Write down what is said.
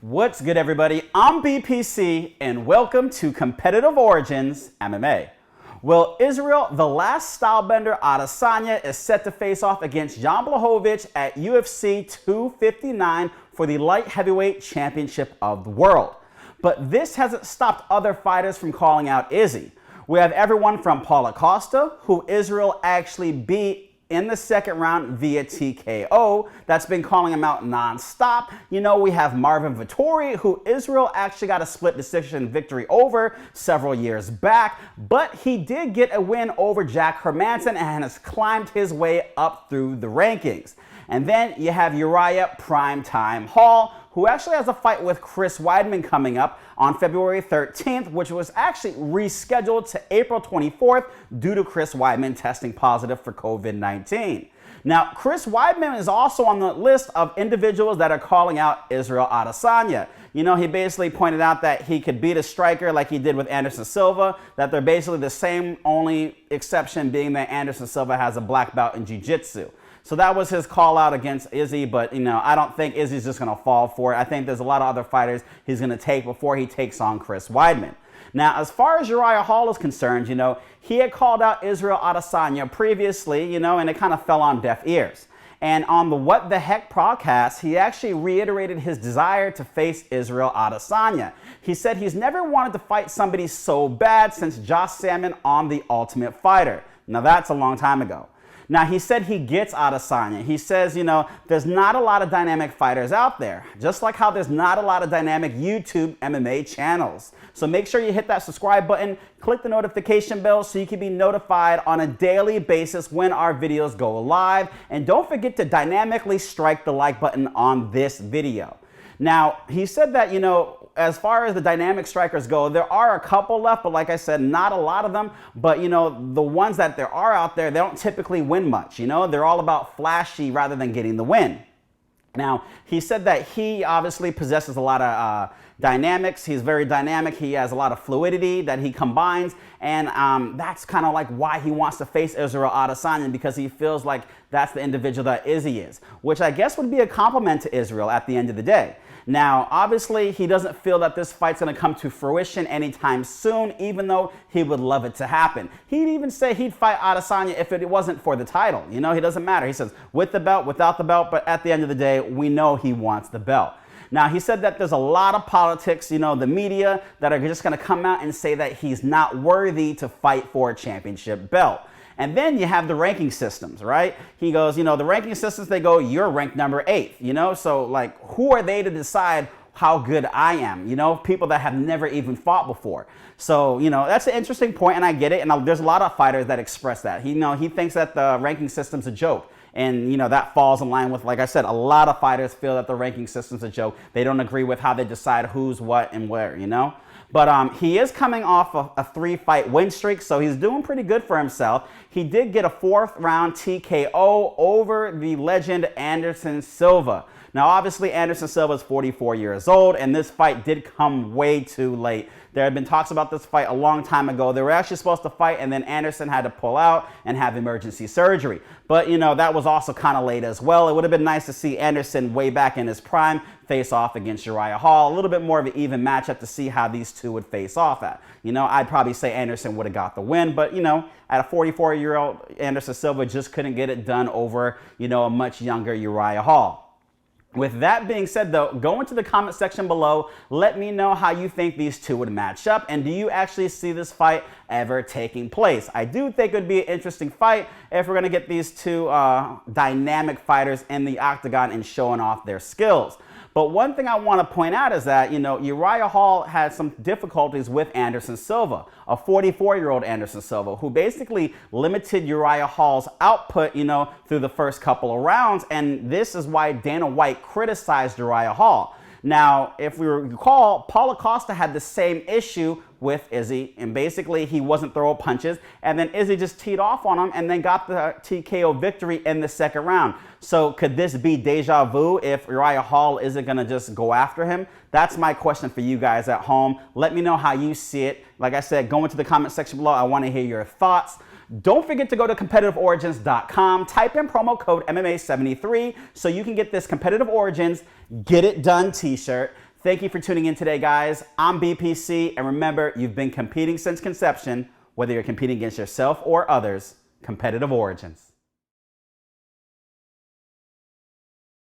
What's good, everybody? I'm BPC, and welcome to Competitive Origins MMA. Well, Israel, the Last Stylebender Adesanya, is set to face off against Jan Blachowicz at UFC 259 for the light heavyweight championship of the world. But this hasn't stopped other fighters from calling out Izzy. We have everyone from Paulo Costa, who Israel actually beat in the second round via TKO, that's been calling him out non-stop. You know, we have Marvin Vettori, who Israel actually got a split decision victory over several years back, but he did get a win over Jack Hermanson and has climbed his way up through the rankings. And then you have Uriah Primetime Hall, who actually has a fight with Chris Weidman coming up on February 13th, which was actually rescheduled to April 24th due to Chris Weidman testing positive for COVID-19. Now, Chris Weidman is also on the list of individuals that are calling out Israel Adesanya. You know, he basically pointed out that he could beat a striker like he did with Anderson Silva, that they're basically the same, only exception being that Anderson Silva has a black belt in jiu-jitsu. So that was his call out against Izzy, but you know, I don't think Izzy's just going to fall for it. I think there's a lot of other fighters he's going to take before he takes on Chris Weidman. Now, as far as Uriah Hall is concerned, you know, he had called out Israel Adesanya previously, you know, and it kind of fell on deaf ears. And on the What the Heck podcast, he actually reiterated his desire to face Israel Adesanya. He said he's never wanted to fight somebody so bad since Josh Salmon on The Ultimate Fighter. Now, that's a long time ago. Now, he said he gets Adesanya. He says, you know, there's not a lot of dynamic fighters out there, just like how there's not a lot of dynamic YouTube MMA channels. So make sure you hit that subscribe button, click the notification bell so you can be notified on a daily basis when our videos go live. And don't forget to dynamically strike the like button on this video. Now, he said that, you know, as far as the dynamic strikers go, there are a couple left, but like I said, not a lot of them. But, you know, the ones that there are out there, they don't typically win much. You know, they're all about flashy rather than getting the win. Now, he said that he obviously possesses a lot of dynamics. He's very dynamic. He has a lot of fluidity that he combines. And that's kind of like why he wants to face Israel Adesanya, because he feels like that's the individual that Izzy is, which I guess would be a compliment to Israel at the end of the day. Now, obviously, he doesn't feel that this fight's going to come to fruition anytime soon, even though he would love it to happen. He'd even say he'd fight Adesanya if it wasn't for the title. You know, he doesn't matter. He says, with the belt, without the belt, but at the end of the day, we know he wants the belt. Now, he said that there's a lot of politics, you know, the media that are just going to come out and say that he's not worthy to fight for a championship belt. And then you have the ranking systems, right? He goes, you know, the ranking systems, they go, you're ranked number 8, you know? So, like, who are they to decide how good I am? You know, people that have never even fought before. So, you know, that's an interesting point, and I get it. And there's a lot of fighters that express that. He, you know, he thinks that the ranking system's a joke. And, you know, that falls in line with, like I said, a lot of fighters feel that the ranking system's a joke. They don't agree with how they decide who's what and where, you know? But he is coming off a 3-fight win streak, so he's doing pretty good for himself. He did get a 4th round TKO over the legend Anderson Silva. Now, obviously, Anderson Silva is 44 years old, and this fight did come way too late. There had been talks about this fight a long time ago. They were actually supposed to fight, and then Anderson had to pull out and have emergency surgery. But, you know, that was also kind of late as well. It would have been nice to see Anderson way back in his prime face off against Uriah Hall. A little bit more of an even matchup to see how these two would face off at. You know, I'd probably say Anderson would have got the win, but, you know, at a 44-year-old Anderson Silva just couldn't get it done over, you know, a much younger Uriah Hall. With that being said, though, go into the comment section below. Let me know how you think these two would match up, and do you actually see this fight ever taking place? I do think it would be an interesting fight if we're going to get these two dynamic fighters in the octagon and showing off their skills. But one thing I want to point out is that, you know, Uriah Hall had some difficulties with Anderson Silva, a 44-year-old Anderson Silva, who basically limited Uriah Hall's output, you know, through the first couple of rounds. And this is why Dana White criticized Uriah Hall. Now, if we recall, Paulo Costa had the same issue with Izzy, and basically he wasn't throwing punches, and then Izzy just teed off on him and then got the TKO victory in the second round. So could this be deja vu if Uriah Hall isn't going to just go after him? That's my question for you guys at home. Let me know how you see it. Like I said, go into the comment section below. I want to hear your thoughts. Don't forget to go to competitiveorigins.com, type in promo code MMA73 so you can get this Competitive Origins Get It Done t-shirt. Thank you for tuning in today, guys. I'm BPC, and remember, you've been competing since conception, whether you're competing against yourself or others. Competitive Origins.